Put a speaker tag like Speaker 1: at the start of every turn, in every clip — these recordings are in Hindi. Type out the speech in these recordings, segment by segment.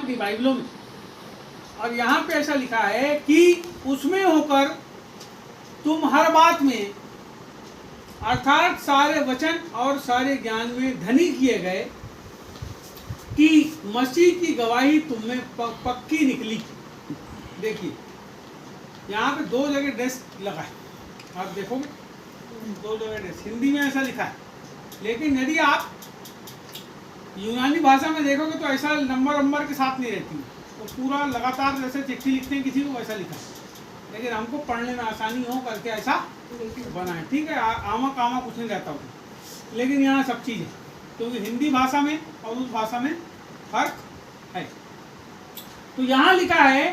Speaker 1: आपकी बाइबलों में। और यहाँ पे ऐसा लिखा है कि उसमें होकर तुम हर बात में अर्थात सारे वचन और सारे ज्ञान में धनी किए गए कि मसीह की गवाही तुम में पक्की निकली। देखिए यहाँ पे 2 जगह ड्रेस लगा है, आप देखोगे 2 जगह ड्रेस, हिंदी में ऐसा लिखा है, लेकिन यदि आप यूनानी भाषा में देखोगे तो ऐसा नंबर के साथ नहीं रहती, तो पूरा लगातार जैसे चिट्ठी लिखते हैं किसी को वैसा लिखा है, लेकिन हमको पढ़ने में आसानी हो करके ऐसा बना है। ठीक है, आमा कामा कुछ नहीं रहता होगा, लेकिन यहाँ सब चीज़ है, क्योंकि हिंदी भाषा में और उस भाषा में फर्क है। तो यहाँ लिखा है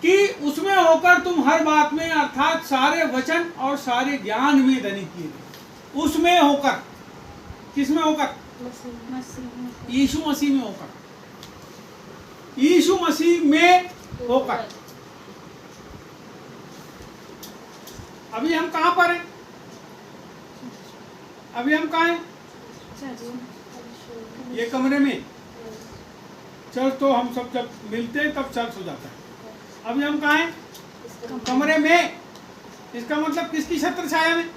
Speaker 1: कि उसमें होकर तुम हर बात में अर्थात सारे वचन और सारे ज्ञान में धनी किए गए। उसमें होकर, किसमें होकर? यीशु मसीह में होकर, यीशु मसीह में होकर। अभी हम कहाँ पर हैं? अभी हम कहाँ हैं? ये कमरे में। चर्च तो हम सब जब मिलते हैं तब चर्च हो जाता है। अभी हम कहाँ हैं? कमरे में। इसका मतलब किसकी छत्र छाया में?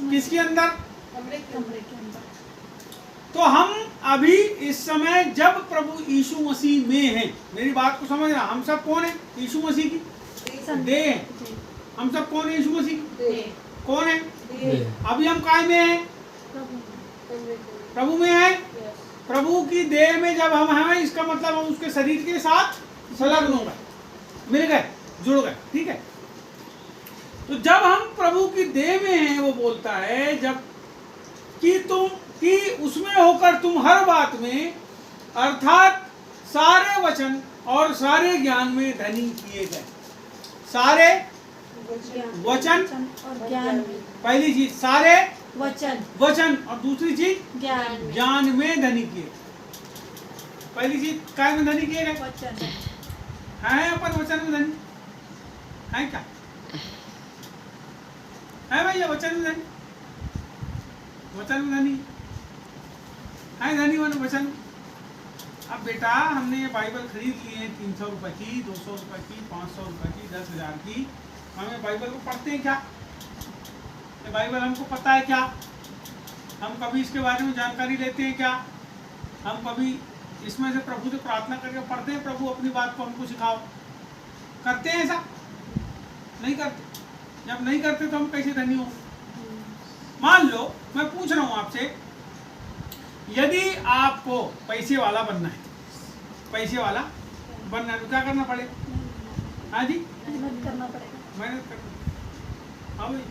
Speaker 1: किसके अंदर? कमरे के अंदर। तो हम अभी इस समय जब प्रभु यीशु मसीह में हैं, मेरी बात को समझना, हम सब कौन है? यीशु मसीह की देह है। हम सब कौन है? यीशु मसीह कौन है? अभी हम काय में हैं? प्रभु में हैं। प्रभु की देह में जब हम हैं, इसका मतलब हम उसके शरीर के साथ संलग्न हो गए, मिल गए, जुड़ गए। ठीक है, तो जब हम प्रभु की देह में हैं, वो बोलता है जब कि उसमें होकर तुम हर बात में अर्थात सारे वचन और सारे ज्ञान में धनी किए गए। सारे वचन
Speaker 2: और ज्ञान में,
Speaker 1: पहली चीज सारे
Speaker 2: वचन
Speaker 1: और दूसरी चीज ज्ञान में धनी किए। पहली चीज काय में धनी किए गए?
Speaker 2: वचन
Speaker 1: है अपन वचन में धनी है क्या? है भैया वचन में धनी? वचन में धनी है, धनी वन वचन। अब बेटा हमने ये बाइबल खरीद ली है 300 रुपए की, 200 रुपए की, 500 रुपए की, 10,000 की। हमें बाइबल को पढ़ते हैं क्या? ये बाइबल हमको पता है क्या? हम कभी इसके बारे में जानकारी लेते हैं क्या? हम कभी इसमें से प्रभु से प्रार्थना करके पढ़ते हैं, प्रभु अपनी बात को हमको सिखाओ? करते हैं ऐसा? नहीं करते। जब नहीं करते तो हम कैसे धनी हो? मान लो मैं पूछ रहा हूँ आपसे, यदि आपको पैसे वाला बनना है, पैसे वाला बनना है तो क्या करना पड़ेगा? हाँ जी,
Speaker 2: मेहनत करना पड़ेगा।
Speaker 1: मेहनत करना। हाँ भाई,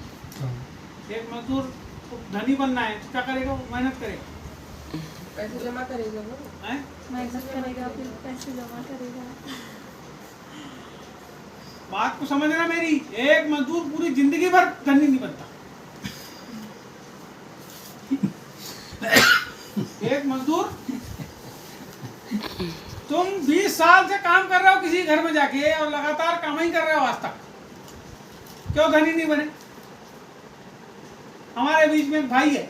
Speaker 1: एक मजदूर को धनी बनना है तो क्या करेगा? वो मेहनत करेगा,
Speaker 3: पैसे जमा करेगा वो,
Speaker 2: मेहनत करेगा, फिर पैसे जमा करेगा।
Speaker 1: बात को समझना मेरी। एक मजदूर पूरी जिंदगी भर धनी नहीं बनता। एक मजदूर, तुम 20 साल से काम कर रहे हो किसी घर में जाके और लगातार काम ही कर रहे हो आज तक, क्यों धनी नहीं बने? हमारे बीच में एक भाई है,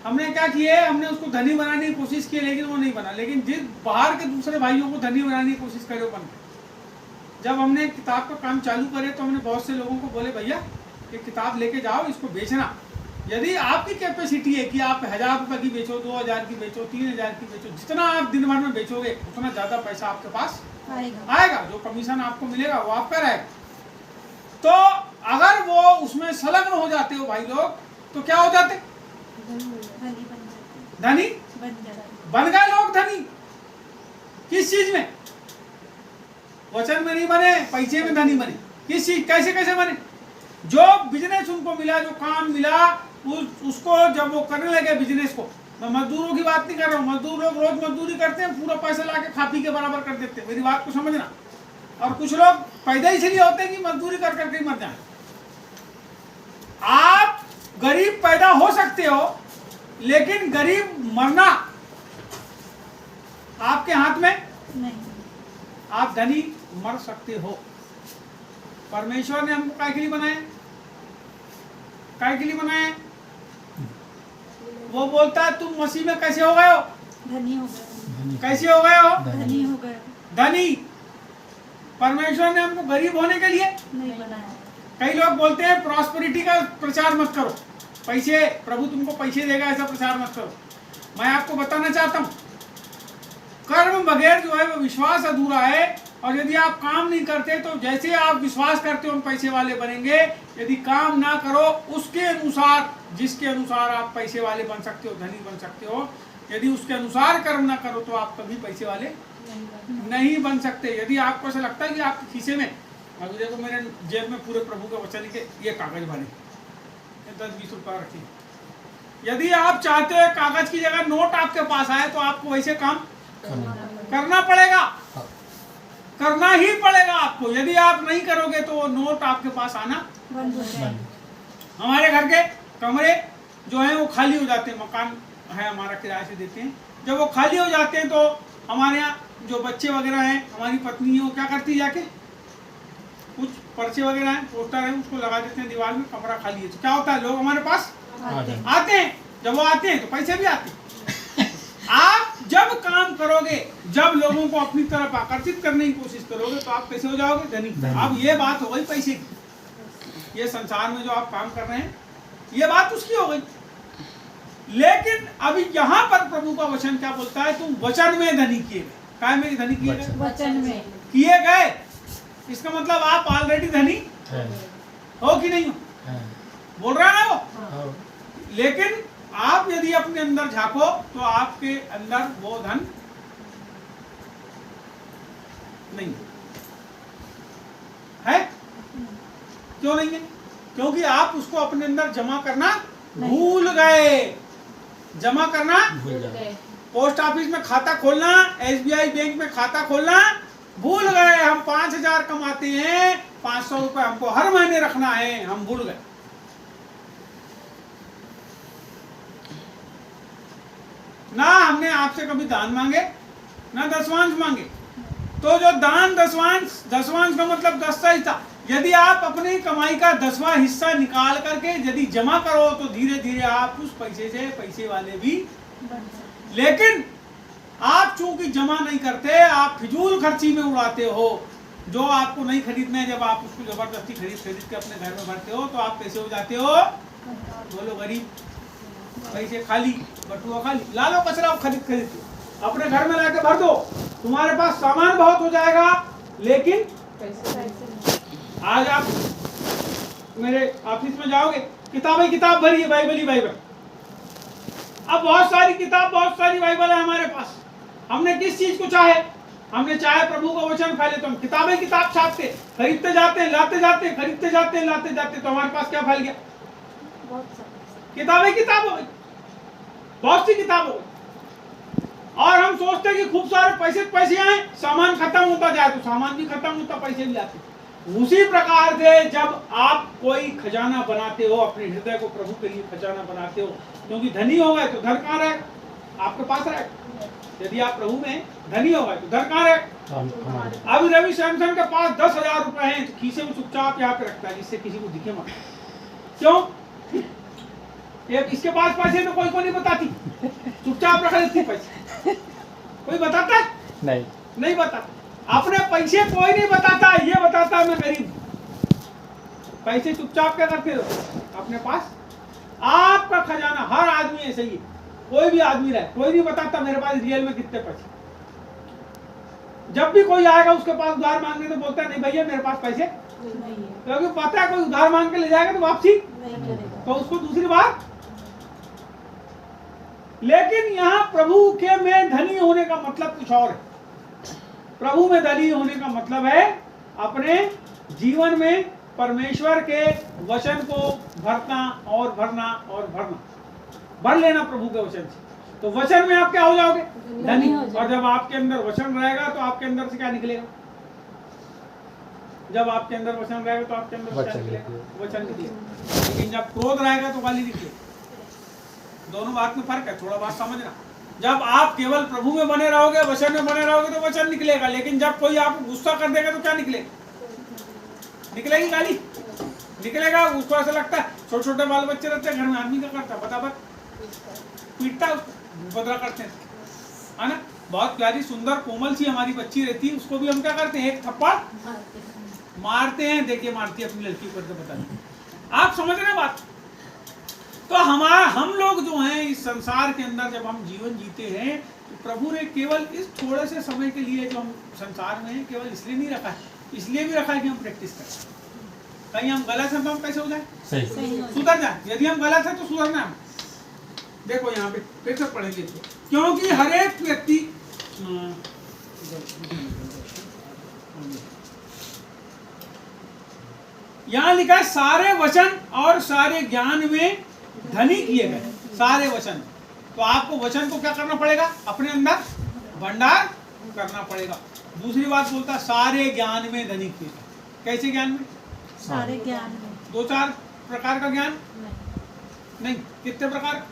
Speaker 1: हमने क्या किया, हमने उसको धनी बनाने की कोशिश की, लेकिन वो नहीं बना। लेकिन जिस बाहर के दूसरे भाइयों को धनी बनाने की कोशिश करे वो बन गए। जब हमने किताब का काम चालू करे तो हमने बहुत से लोगों को बोले, भैया ये किताब लेके जाओ, इसको बेचना। यदि आपकी कैपेसिटी है कि आप 1,000 रुपये की बेचो, 2,000 की बेचो, 3,000 की बेचो, जितना आप दिन भर में बेचोगे उतना ज़्यादा पैसा आपके पास आएगा। जो कमीशन आपको मिलेगा वो आपका रहेगा। तो अगर वो उसमें संलग्न हो जाते हो भाई लोग, तो क्या हो जाते? धनी बन गए लोग। धनी किस चीज में? वचन में नहीं बने, पैसे में धनी बने। किस चीज, कैसे कैसे बने? जो बिजनेस उनको मिला, जो काम मिला, उसको जब वो करने लगे बिजनेस को, मैं मजदूरों की बात नहीं कर रहा हूँ, मजदूर लोग रोज मजदूरी करते हैं, पूरा पैसा ला के खा पी के बराबर कर देते हैं, मेरी बात को समझना। और कुछ लोग पैदा इसलिए होते हैं कि मजदूरी कर करके मर जाए। आप गरीब पैदा हो सकते हो, लेकिन गरीब मरना आपके हाथ में
Speaker 2: नहीं।
Speaker 1: आप धनी मर सकते हो। परमेश्वर ने हमको काय के लिए बनाया? काय के लिए बनाया? वो बोलता है तुम मसीह में कैसे हो गए हो?
Speaker 2: धनी हो गए।
Speaker 1: कैसे हो गए हो?
Speaker 2: धनी हो गए।
Speaker 1: धनी। परमेश्वर ने हमको गरीब होने के लिए
Speaker 2: नहीं बनाया।
Speaker 1: कई लोग बोलते हैं प्रॉस्पेरिटी का प्रचार मत करो, पैसे, प्रभु तुमको पैसे देगा ऐसा प्रचार मत करो। मैं आपको बताना चाहता हूँ, कर्म बगैर जो है वो विश्वास अधूरा है। और यदि आप काम नहीं करते तो जैसे आप विश्वास करते हो हम पैसे वाले बनेंगे, यदि काम ना करो उसके अनुसार, जिसके अनुसार आप पैसे वाले बन सकते हो, धनी बन सकते हो, यदि उसके अनुसार कर्म ना करो तो आप कभी पैसे वाले नहीं बन सकते। यदि आपको ऐसा लगता है कि आपके खीसे में, अभी देखो मेरे जेब में पूरे प्रभु के वचन के ये कागज भरे 10-20 रुपया रखिए। यदि आप चाहते हैं कागज की जगह नोट आपके पास आए तो आपको वैसे काम करना पड़ेगा, करना ही पड़ेगा आपको। यदि आप नहीं करोगे तो वो नोट आपके पास आना
Speaker 2: बंद हो जाए।
Speaker 1: हमारे घर के कमरे जो हैं वो खाली हो जाते हैं, मकान है हमारा किराए से देते हैं, जब वो खाली हो जाते हैं तो हमारे यहाँ जो बच्चे वगैरह हैं, हमारी पत्नी है, वो क्या करती है, जाके कुछ पर्चे वगैरह हैं, पोस्टर है, उसको लगा देते हैं दीवार में, कमरा खाली है। तो क्या होता है, लोग हमारे पास आते हैं, जब वो आते हैं तो पैसे भी आते हैं। आप जब काम करोगे, जब लोगों को अपनी तरफ आकर्षित करने की कोशिश करोगे तो आप कैसे हो जाओगे, धनी। अब ये बात हो गई पैसे की, ये संसार में जो आप काम कर रहे हैं ये बात उसकी हो गई। लेकिन अभी यहाँ पर प्रभु का वचन क्या बोलता है, तुम वचन में धनी किए गए। काय में धनी किए गए?
Speaker 2: वचन में
Speaker 1: किए गए। इसका मतलब आप ऑलरेडी धनी हो कि नहीं हो? बोल रहा है ना वो। लेकिन आप यदि अपने अंदर झांको तो आपके अंदर वो धन नहीं है। क्यों नहीं है? क्योंकि आप उसको अपने अंदर जमा करना भूल गए। जमा करना
Speaker 2: भूल गए।
Speaker 1: पोस्ट ऑफिस में खाता खोलना, SBI बैंक में खाता खोलना भूल गए। हम 5,000 कमाते हैं, 500 रुपए हमको हर महीने रखना है, हम भूल गए। ना हमने आपसे कभी दान मांगे, ना दसवांश मांगे। तो जो दान दसवांश का मतलब 10वां हिस्सा, यदि आप अपनी कमाई का 10वां हिस्सा निकाल करके यदि जमा करो तो धीरे धीरे आप उस पैसे से पैसे वाले भी। लेकिन आप चूंकि जमा नहीं करते, आप फिजूल खर्ची में उड़ाते हो, जो आपको नहीं खरीदना है, जब आप उसको जबरदस्ती खरीद के अपने घर में भरते हो तो आप कैसे हो जाते हो, बोलो गरीब। पैसे खाली, बटुआ खाली, ला लो कचरा खरीद के अपने घर में लाके भर दो, तुम्हारे पास सामान बहुत हो जाएगा। लेकिन आज आप मेरे ऑफिस में जाओगे, किताब भरी है, बाइबल ही बाइबल। अब बहुत सारी किताब, बहुत सारी बाइबल है हमारे पास। हमने किस चीज को चाहे, हमने चाहे प्रभु का वचन फैले तो हम किताब छापते, खरीदते जाते हैं, लाते जाते हैं, खरीदते जाते हैं, लाते जाते, तो हमारे पास क्या फैल गया, किताब हो गई, बहुत सी किताब हो गई। और हम सोचते हैं कि खूब सारे पैसे आए, सामान खत्म होता जाए तो सामान भी खत्म होता, पैसे भी आते। उसी प्रकार से जब आप कोई खजाना बनाते हो, अपने हृदय को प्रभु के लिए खजाना बनाते हो, क्योंकि धनी हो गए तो धन कहाँ रहेगा, आपके पास रहेगा। यदि आप प्रभु में धनी हो गए तो धन कहाँ रहेगा। अभी रवि सैमसन के पास 10,000 रुपए हैं तो खीसे में चुपचाप यहाँ पे रखता है, जिससे किसी को दिखे मत। क्यों? इसके पास पैसे तो कोई को नहीं बताती, चुपचाप रख लेती पैसे। कोई बताता है? नहीं बताता। अपने पैसे कोई नहीं बताता, ये बताता मैं गरीब। पैसे चुपचाप क्या करते हो अपने पास। आपका खजाना, हर आदमी ऐसे ही है, कोई भी आदमी रहे, कोई नहीं बताता मेरे पास रियल में कितने पैसे। जब भी कोई आएगा उसके पास उधार मांगने तो बोलता है नहीं भैया मेरे पास पैसे नहीं है, क्योंकि पता है कोई उधार मांग के ले जाएगा तो वापसी नहीं करेगा, तो उसको दूसरी बार। लेकिन यहाँ प्रभु के में धनी होने का मतलब कुछ और है। प्रभु में धनी होने का मतलब है अपने जीवन में परमेश्वर के वचन को भरना और भरना और भरना, भर लेना प्रभु के वचन से। तो वचन में आप क्या हो जाओगे, धनी। और जब आपके अंदर वचन रहेगा तो आपके अंदर से क्या निकलेगा, जब आपके अंदर वचन रहेगा तो आपके अंदर क्या निकलेगा, वचन निकलेगा। लेकिन जब क्रोध रहेगा तो गाली निकलेगी। दोनों बात में फर्क है, थोड़ा बात समझना। जब आप केवल प्रभु में बने रहोगे, वचन में बने रहोगे तो वचन निकलेगा। लेकिन जब कोई आपको गुस्सा कर देगा तो क्या निकलेगा, निकलेगी गाली, निकलेगा। उसको ऐसा लगता है, छोटे छोटे बाल बच्चे रहते हैं घर में, आदमी क्या करता है, बता पीटता है, बदला करते हैं, है ना। बहुत प्यारी सुंदर कोमल सी हमारी बच्ची रहती है, उसको भी हम क्या करते हैं, एक थप्पड़ मारते हैं। देखिए मारती है अपनी लड़की को, तो बताइए आप समझ रहे हैं बात। तो हम लोग जो हैं इस संसार के अंदर जब हम जीवन जीते हैं तो प्रभु ने केवल इस थोड़े से समय के लिए जो हम संसार में हैं केवल इसलिए नहीं रखा है, इसलिए भी रखा है कि हम प्रैक्टिस करें। कहीं हम गलत हैं तो हम कैसे हो जाए,
Speaker 2: सही
Speaker 1: सुधर जाए। यदि हम गलत हैं तो सुधरना है। देखो यहाँ पे फिर से पढ़ेंगे, क्योंकि हर एक व्यक्ति यहाँ लिखा है सारे वचन और सारे ज्ञान में धनी किए गए। सारे वचन, तो आपको वचन को क्या करना पड़ेगा, अपने अंदर भंडार करना पड़ेगा। दूसरी बात बोलता है सारे ज्ञान में धनी किए गए। कैसे ज्ञान में,
Speaker 2: सारे ज्ञान में,
Speaker 1: 2-4 प्रकार का ज्ञान नहीं, कितने प्रकार,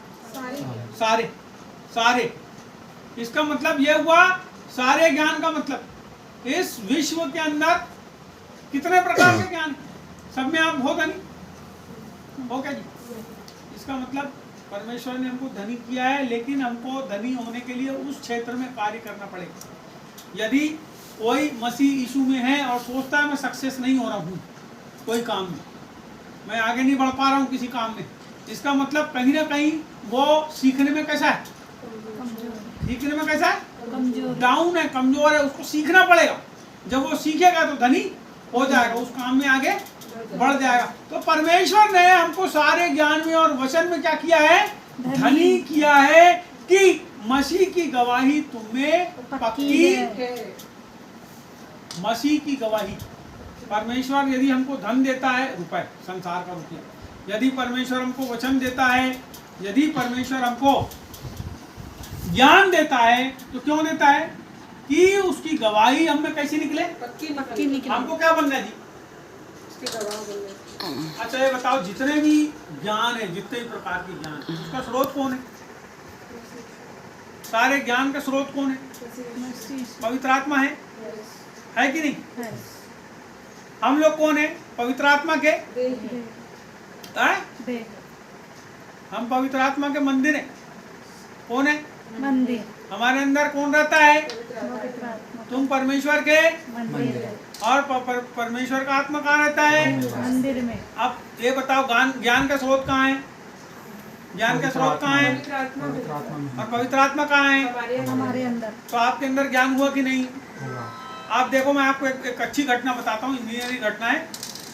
Speaker 1: सारे सारे। इसका मतलब यह हुआ, सारे ज्ञान का मतलब इस विश्व के अंदर कितने प्रकार के ज्ञान, सब में आप हो धनी हो क्या जी। इसका मतलब परमेश्वर ने हमको धनी किया है, लेकिन हमको धनी होने के लिए उस क्षेत्र में कार्य करना पड़ेगा। यदि कोई मसीह यीशु में है और सोचता है मैं सक्सेस नहीं हो रहा हूँ कोई काम में, मैं आगे नहीं बढ़ पा रहा हूँ किसी काम में, इसका मतलब कहीं ना कहीं वो सीखने में कैसा है, सीखने में कैसा है,
Speaker 2: कमजोर,
Speaker 1: डाउन है, कमजोर है। उसको सीखना पड़ेगा। जब वो सीखेगा तो धनी हो जाएगा, उस काम में आगे बढ़ जाएगा। तो परमेश्वर ने हमको सारे ज्ञान में और वचन में क्या किया है, धनी किया है कि मसीह की गवाही तुम्हें पक्की है। मसीह की गवाही, परमेश्वर यदि हमको धन देता है, रुपए, संसार का रुपया, यदि परमेश्वर हमको वचन देता है, यदि परमेश्वर हमको ज्ञान देता है, तो क्यों देता है कि उसकी गवाही हमें कैसी निकले,
Speaker 2: पक्की निकले।
Speaker 1: हमको क्या बनना है जी, अच्छा ये बताओ, जितने भी ज्ञान है, जितने भी प्रकार के ज्ञान, उसका स्रोत कौन है, सारे ज्ञान का स्रोत कौन है, पवित्र आत्मा है कि नहीं। हम लोग कौन है, पवित्र आत्मा के हम पवित्र आत्मा के मंदिर है। कौन है
Speaker 2: मंदिर,
Speaker 1: हमारे अंदर कौन रहता है,
Speaker 2: पवित्र आत्मा,
Speaker 1: तुम परमेश्वर के
Speaker 2: मंदिर,
Speaker 1: और परमेश्वर का आत्मा कहाँ रहता है,
Speaker 2: मंदिर में।
Speaker 1: अब ये बताओ ज्ञान का स्रोत कहाँ है, ज्ञान का स्रोत कहाँ है, और पवित्र आत्मा कहाँ है,
Speaker 2: हमारे अंदर।
Speaker 1: तो आपके अंदर ज्ञान हुआ कि नहीं। आप देखो, मैं आपको एक अच्छी घटना बताता हूँ, इंजीनियरिंग घटना है।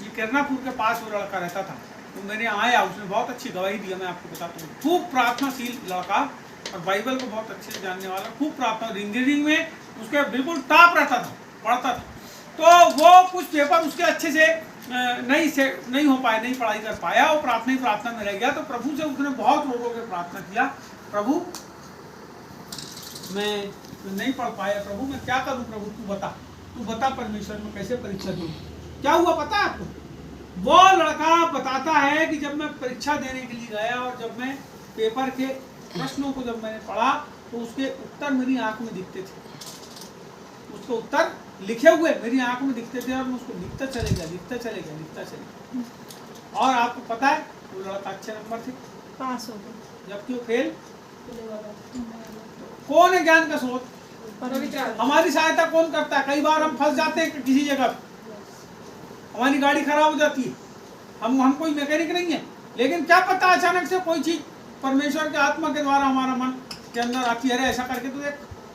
Speaker 1: ये किरनापुर के पास वो लड़का रहता था, तो मैंने आया, उसने बहुत अच्छी गवाही दी। मैं आपको बताता हूँ, खूब प्रार्थनाशील लड़का और बाइबल को बहुत अच्छे से जानने वाला, खूब प्रार्थना, इंजीनियरिंग में उसके बिल्कुल टॉप रहता था, पढ़ता था। तो वो कुछ पेपर उसके अच्छे से नहीं हो पाए, नहीं पढ़ाई कर पाया, वो प्रार्थना में रह गया। तो प्रभु से उसने बहुत लोगों के प्रार्थना किया, प्रभु मैं नहीं पढ़ पाया, प्रभु मैं क्या करूं, प्रभु तू बता परमेश्वर में कैसे परीक्षा दूं। क्या हुआ पता है आपको, वो लड़का बताता है कि जब मैं परीक्षा देने के लिए गया और जब मैं पेपर के प्रश्नों को जब मैंने पढ़ा तो उसके उत्तर मेरी आंख में दिखते थे, उसके उत्तर लिखे हुए मेरी आंख में दिखते थे, और मैं उसको लिखता चलेगा। और आपको पता है वो लड़का अच्छे नंबर थे,
Speaker 2: पास हो गए,
Speaker 1: जबकि वो फेल। कौन है ज्ञान का स्रोत, हमारी सहायता कौन करता है। कई बार हम फंस जाते हैं किसी जगह, हमारी गाड़ी खराब हो जाती है, हम कोई मैकेनिक नहीं है, लेकिन क्या पता अचानक से कोई चीज परमेश्वर के आत्मा के द्वारा हमारा मन के अंदर आती है, ऐसा करके तो देख,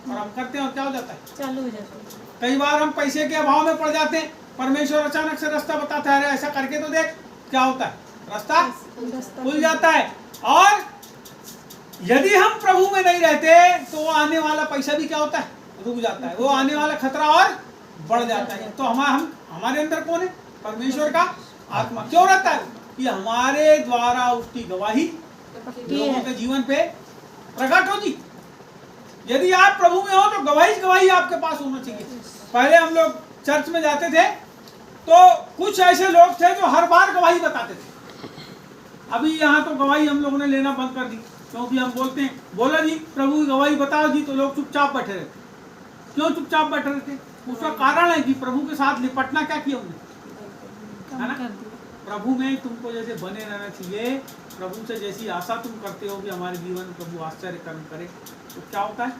Speaker 1: और हम करते हैं और क्या हो जाता है,
Speaker 2: चालू हो जाता है।
Speaker 1: कई बार हम पैसे के अभाव में पड़ जाते हैं, परमेश्वर अचानक से रास्ता बताता है, ऐसा करके तो देख, क्या होता है, रास्ता खुल जाता है। और यदि हम प्रभु में नहीं रहते तो वो आने वाला पैसा भी क्या होता है, रुक जाता है, वो आने वाला खतरा और बढ़ जाता है। तो हमारे अंदर कौन है, परमेश्वर का आत्मा। क्यों रहता है कि हमारे द्वारा उसकी गवाही लोगों के जीवन पे प्रकट हो जी। यदि आप प्रभु में हो तो गवाही आपके पास होना चाहिए। पहले हम लोग चर्च में जाते थे तो कुछ ऐसे लोग थे जो हर बार गवाही बताते थे। अभी यहाँ तो गवाही हम लोगों ने लेना बंद कर दी, क्योंकि हम बोलते हैं, बोला जी प्रभु की गवाही बताओ जी, तो लोग चुपचाप बैठे रहते। क्यों चुपचाप बैठे रहते, उसका कारण है कि प्रभु के साथ निपटना क्या किया उन्होंने, है ना। प्रभु में तुमको जैसे बने रहना चाहिए, प्रभु से जैसी आशा तुम करते हो कि हमारे जीवन में प्रभु आश्चर्य कर्म करे, तो क्या होता है,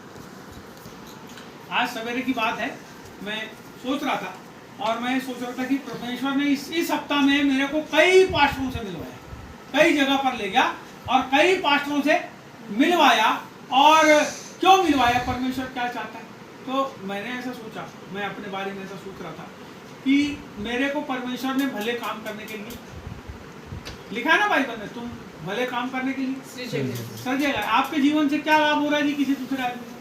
Speaker 1: आज सवेरे की बात है, मैं सोच रहा था और मैं सोच रहा था कि परमेश्वर ने इस सप्ताह में मेरे को कई पास्टरों से मिलवाया, कई जगह पर ले गया और कई पास्टरों से मिलवाया। और क्यों मिलवाया, परमेश्वर क्या चाहता है, तो मैंने ऐसा सोचा, मैं अपने बारे में ऐसा सोच रहा था कि मेरे को परमेश्वर ने भले काम करने के लिए लिखा है ना बाइबल में, तुम भले काम करने के लिए सजेगा। आपके जीवन से क्या लाभ हो रहा है जी किसी दूसरे आदमी को?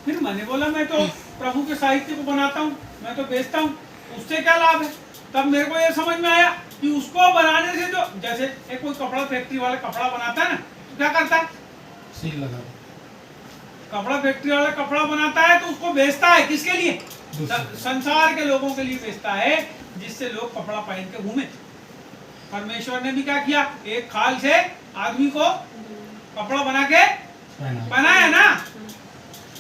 Speaker 1: फिर मैंने बोला मैं तो प्रभु के साहित्य को बनाता हूँ, मैं तो बेचता हूँ, उससे क्या लाभ है? तब मेरे को ये समझ में आया कि उसको बनाने से जो, जैसे एक कोई कपड़ा फैक्ट्री वाला कपड़ा बनाता है ना, तो क्या करता है,
Speaker 3: सील लगा,
Speaker 1: कपड़ा फैक्ट्री वाला कपड़ा बनाता है तो उसको बेचता है किसके लिए? संसार के लोगों के लिए बेचता है, जिससे लोग कपड़ा पहन के घूमे। परमेश्वर ने भी क्या किया, एक खाल से आदमी को कपड़ा बना के पहनाया ना,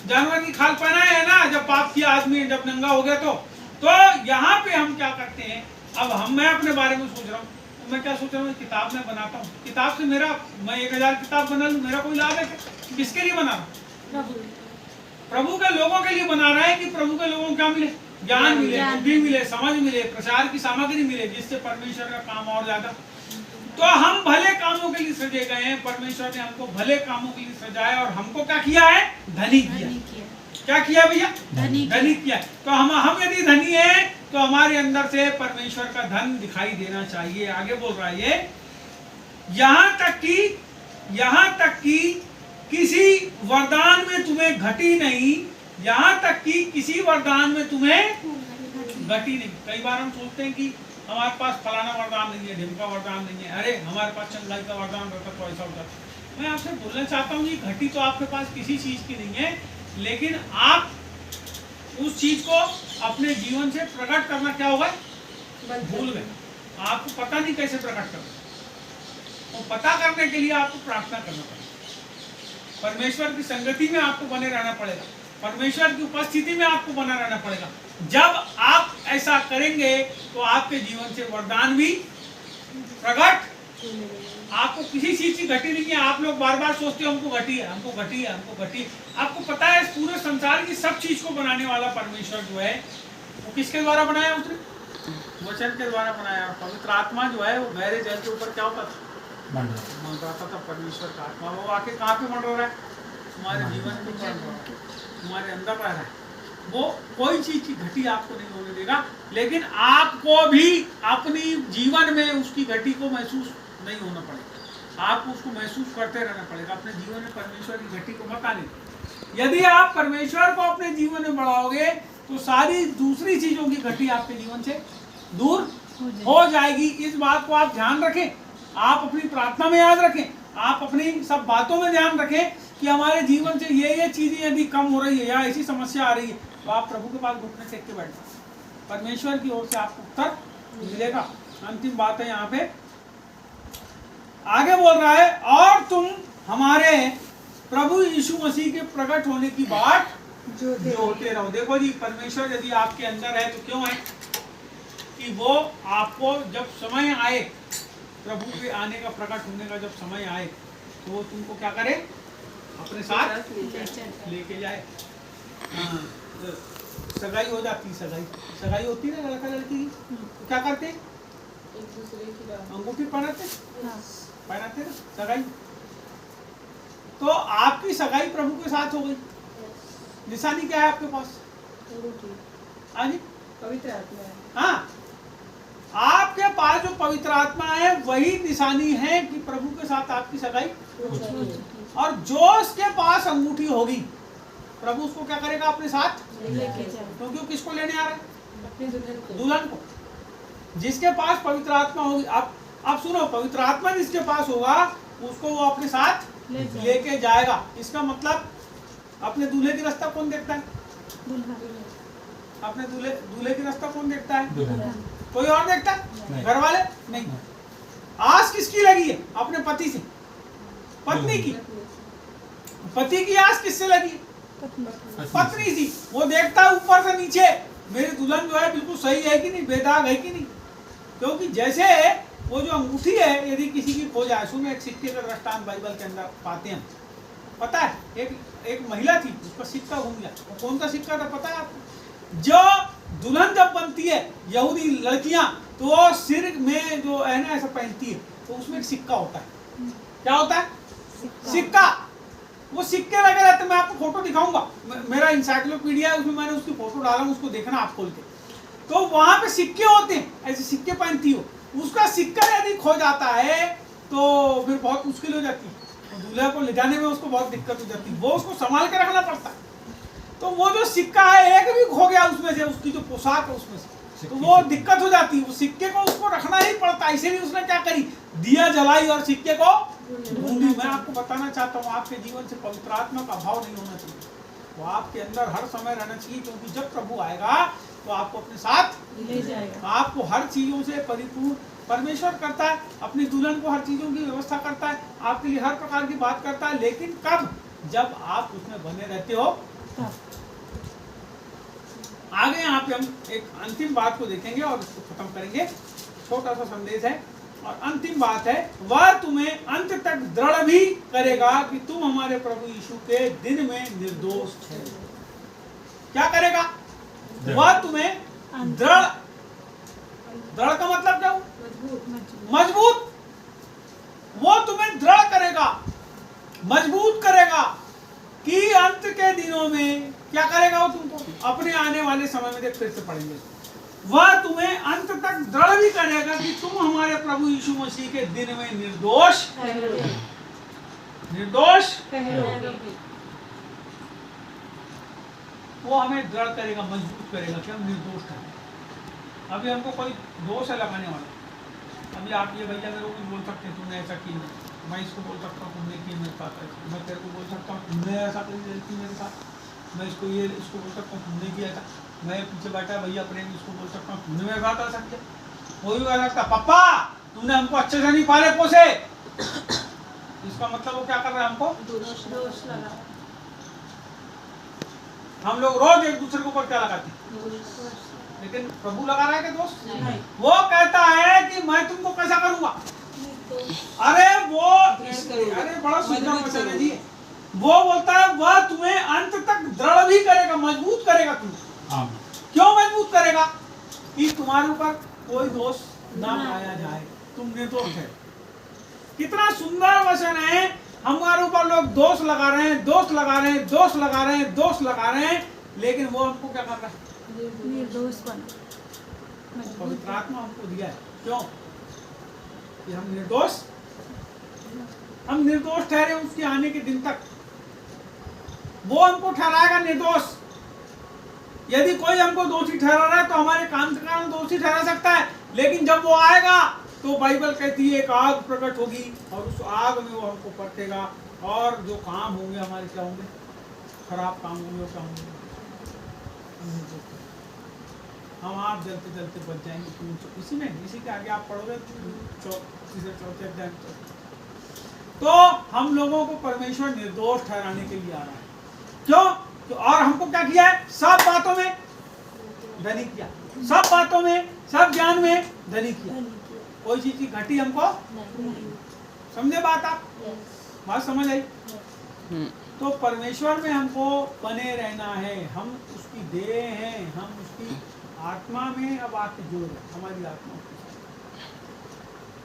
Speaker 1: जानवर की खाल पहनाया है ना, जब पाप किया आदमी, जब नंगा हो गया तो यहाँ पे हम क्या करते हैं, अब मैं अपने बारे में सोच रहा हूँ, तो मैं क्या सोच रहा हूँ, किताब में बनाता हूँ, किताब से मेरा, मैं 1000 किताब बना लूँ, मेरा कोई लाभ है क्या? किसके लिए बना रहा हूँ? प्रभु के लोगों के लिए बना रहा है कि प्रभु के लोगों को क्या मिले, ज्ञान मिले, बुद्धि मिले, समझ मिले, प्रचार की सामग्री मिले, जिससे परमेश्वर का काम और ज्यादा। तो हम भले कामों के लिए सजे गए हैं, परमेश्वर ने हमको भले कामों के लिए सजाया और हमको क्या किया है, धनी किया। क्या किया भैया, धनी किया। तो हम यदि धनी है तो हमारे अंदर से परमेश्वर का धन दिखाई देना चाहिए। आगे बोल रहा है ये, यहाँ तक कि किसी वरदान में तुम्हें घटी नहीं, यहाँ तक कि किसी वरदान में तुम्हें घटी नहीं। कई बार हम सोचते हैं कि हमारे पास फलाना वरदान नहीं है, ढिमका वरदान नहीं है, अरे हमारे पास चंगाई का वरदान रहता तो ऐसा होता। मैं आपसे बोलना चाहता हूँ कि घटी तो आपके पास किसी चीज की नहीं है, लेकिन आप उस चीज को अपने जीवन से प्रकट करना क्या होगा, भूल गए। आपको पता नहीं कैसे प्रकट करना, तो पता करने के लिए आपको प्रार्थना करना पड़ेगा, परमेश्वर की संगति में आपको बने रहना पड़ेगा, परमेश्वर की उपस्थिति में आपको बना रहना पड़ेगा। जब आप ऐसा करेंगे तो आपके जीवन से वरदान भी प्रकट, आपको किसी चीज की घटी नहीं है। आप लोग बार बार सोचते हो हमको घटी है, हमको घटी है, हमको घटी। आपको पता है पूरे संसार की सब चीज को बनाने वाला परमेश्वर जो है वो किसके द्वारा बनाया, उसने वचन के द्वारा बनाया। पवित्र आत्मा जो है वो गहरे जल के ऊपर क्या होता था, मंडराता था। परमेश्वर का आत्मा वो आके कहाँ पे मंडरा रहा है, तुम्हारे जीवन में मंडरा रहा है, तुम्हारे अंदर रह रहा है। वो कोई चीज की घटी आपको नहीं होने देगा, लेकिन आपको भी अपनी जीवन में उसकी घटी को महसूस नहीं होना पड़ेगा, आपको उसको महसूस करते रहना पड़ेगा। अपने जीवन में परमेश्वर की घटी को मत आने दो। यदि आप परमेश्वर को अपने जीवन में बढ़ाओगे तो सारी दूसरी चीजों की घटी आपके जीवन से दूर हो जाएगी। इस बात को आप ध्यान रखें, आप अपनी प्रार्थना में याद रखें, आप अपनी सब बातों में ध्यान रखें कि हमारे जीवन से ये चीजें यदि कम हो रही है या ऐसी समस्या आ रही है, तो आप प्रभु के पास घुटने टेक के बैठ जाओ, परमेश्वर की ओर से आपको उत्तर मिलेगा। अंतिम बात है यहाँ पे, आगे बोल रहा है, और तुम हमारे प्रभु यीशु मसीह के प्रकट होने की बात जो होते रहो। देखो जी, परमेश्वर यदि आपके अंदर है तो क्यों है, कि वो आपको जब समय आए, प्रभु के आने का, प्रकट होने का जब समय आए, तो वो तुमको क्या करे, अपने साथ लेके जाए। हाँ, सगाई हो जाती, सगाई होती है ना लड़का लड़की की, तो क्या करते, एक दूसरे की अंगूठी पहनाते ना, सगाई। तो आपकी सगाई प्रभु के साथ हो गई। निशानी क्या है आपके पास, हाँ जी, पवित्र आत्मा है। हाँ, आपके पास जो पवित्र आत्मा है वही निशानी है कि प्रभु के साथ आपकी सगाई। और जो उसके पास अंगूठी होगी, प्रभु उसको क्या करेगा, अपने साथ क्योंकि वो किसको लेने आ रहा है, अपने दुल्हन को। जिसके पास पवित्र आत्मा होगी, आप सुनो, पवित्र आत्मा जिसके पास होगा उसको वो अपने साथ लेके जाएगा। इसका मतलब अपने दूल्हे की रास्ता कौन देखता है, अपने दूल्हे की रास्ता कौन देखता है, कोई और देखता है, घर वाले नहीं। आस किसकी लगी है, अपने पति से, पत्नी की। पति की आस किससे लगी, पत्नी सी। वो देखता है ऊपर से नीचे, मेरी दुल्हन जो है बिल्कुल सही है कि नहीं, बेदाग है कि नहीं। क्योंकि जैसे वो जो अंगूठी है, यदि किसी की खो जाए, सुनो एक सिक्के का दृष्टांत बाइबल के अंदर पाते हैं, पता है, एक महिला थी, उसका सिक्का घूम गया। वो कौन सा सिक्का था पता है आपको? जो दुल्हन जब बनती है यहूदी लड़कियां, तो वो सिर में जो है ना ऐसा पहनती है, तो उसमें एक सिक्का होता है। क्या होता है? सिक्का। वो सिक्के लगे रहते, मैं आपको फोटो दिखाऊंगा, मेरा इंसाइक्लोपीडिया है, उसमें मैंने उसकी फोटो डाला, उसको देखना आप खोल के। तो वहां पे सिक्के होते हैं, ऐसे सिक्के पहनती हो। उसका सिक्का यदि खो जाता है तो फिर बहुत मुश्किल हो जाती है, तो दूल्हे को ले जाने में उसको बहुत दिक्कत हो जाती है, वो उसको संभाल के रखना पड़ता है। तो वो जो सिक्का है एक भी खो गया उसमें से, उसकी जो पोशाक है उसमें से, तो वो दिक्कत हो जाती है। वो सिक्के को उसको रखना ही पड़ता है, इसीलिए उसने क्या करी, दिया जलाई और सिक्के को ढूंढी। मैं आपको बताना चाहता हूँ, आपके जीवन से पवित्र आत्मा का अभाव नहीं होना चाहिए, वो आपके अंदर हर समय रहना चाहिए, क्योंकि जब प्रभु आएगा तो आपको अपने साथ
Speaker 2: ले जाएगा।
Speaker 1: आपको हर चीजों से परिपूर्ण परमेश्वर करता है, अपनी दुल्हन को हर चीजों की व्यवस्था करता है, आपके लिए हर प्रकार की बात करता है, लेकिन कब? जब आप उसमें बने रहते हो तब। आगे यहाँ पे हम एक अंतिम बात को देखेंगे और इसको खत्म करेंगे। छोटा सा संदेश है और अंतिम बात है, वह तुम्हें अंत तक दृढ़ भी करेगा कि तुम हमारे प्रभु यीशु के दिन में निर्दोष ठहरो। क्या करेगा? वह तुम्हें दृढ़, दृढ़ का मतलब क्या? मजबूत। वो तुम्हें दृढ़ करेगा, मजबूत करेगा कि अंत के दिनों में क्या करेगा? वो तुमको अपने आने वाले समय में, देख फिर से पढ़ेंगे, वह तुम्हें अंत तक दृढ़ भी करेगा कि तुम हमारे प्रभु यीशु मसीह के दिन में निर्दोष वो हमें दृढ़ करेगा, मजबूत करेगा कि हम निर्दोष ठहरें। अभी हमको कोई दोष है लगाने वाला, अभी आप ये भैया मेरे को बोल सकते हैं तुमने ऐसा की नहीं, मैं इसको बोल सकता हूँ तुमने की मेरे साथ ऐसा, मैं तेरे को बोल सकता हूँ तुमने ऐसा करी गलती मेरे साथ, मैं इसको बोल सकता हूँ तुमने किया था, मैं पीछे बैठा भैया प्रेम, इसको बोल सकता हूँ तुमने मेरे साथ ऐसा किया। वो भी कह सकता पापा तुमने हमको अच्छे से नहीं पाले पोसे, इसका मतलब वो क्या कर रहा है? हमको
Speaker 2: दोष लगा।
Speaker 1: हम लोग रोज एक दूसरे के ऊपर क्या लगाते हैं, लेकिन प्रभु लगा रहा है कि दोस्त
Speaker 2: नहीं।
Speaker 1: वो कहता है कि मैं तुमको कैसा करूंगा? अरे वो अरे बड़ा सुंदर वचन है जी। वो बोलता है वह तुम्हें अंत तक दृढ़ भी करेगा, मजबूत करेगा तुम्हें। क्यों मजबूत करेगा? कि तुम्हारे ऊपर कोई दोष ना पाया जाए, तुम निर्दोष है। कितना सुंदर वचन है। हमारे ऊपर लोग दोष लगा रहे हैं, दोष लगा रहे हैं, दोष लगा रहे हैं, दोष लगा रहे हैं, लेकिन वो हमको क्या कर रहा है?
Speaker 2: निर्दोष बना।
Speaker 1: पवित्र आत्मा हमको दिया है। क्यों? कि हम निर्दोष ठहरे उसके आने के दिन तक। वो हमको ठहराएगा निर्दोष। यदि कोई हमको दोषी ठहरा रहा है तो हमारे काम के कारण दोषी ठहरा सकता है, लेकिन जब वो आएगा तो बाइबल कहती है एक आग प्रकट होगी और उस आग में वो हमको परखेगा, और जो काम होंगे हमारे क्या होंगे? खराब काम होंगे, क्या होंगे? हम आप जलते जलते बच जाएंगे। इसी के आगे आप पढ़ोगे चौथे अध्याय। तो हम लोगों को परमेश्वर निर्दोष ठहराने के लिए आ रहा है। क्यों? तो और हमको क्या किया है? सब बातों में धनी किया, सब बातों में, सब ज्ञान में धनी किया। कोई चीज की घटी हमको समझे बात? आप बात समझ आई? तो परमेश्वर में हमको बने रहना है। हम उसकी देह हैं, हम उसकी आत्मा में अब आके जोड़ रहे, हमारी आत्मा।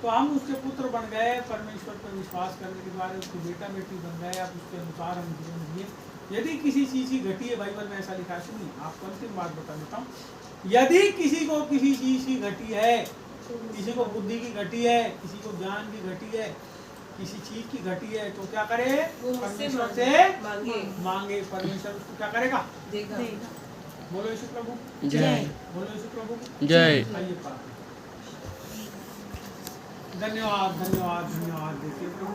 Speaker 1: तो हम उसके पुत्र बन गए, परमेश्वर पर विश्वास करने के द्वारा उसके बेटा बेटी बन गए। अब उसके अनुसार हम जीवन जिए। यदि किसी चीज की घटी है, बाइबल में ऐसा लिखा है, सुनिए आपको अंतिम बात बता देता हूँ। यदि किसी को किसी चीज की घटी है, किसी को बुद्धि की घटी है, किसी को ज्ञान की घटी है, किसी चीज की घटी है, तो क्या करे? परमेश्वर से मांगे। परमेश्वर उसको क्या करेगा? देगा। बोलो यीशु प्रभु
Speaker 2: जय।
Speaker 1: बोलो यीशु प्रभु
Speaker 3: जय।
Speaker 1: आइए धन्यवाद धन्यवाद धन्यवाद। देखिए प्रभु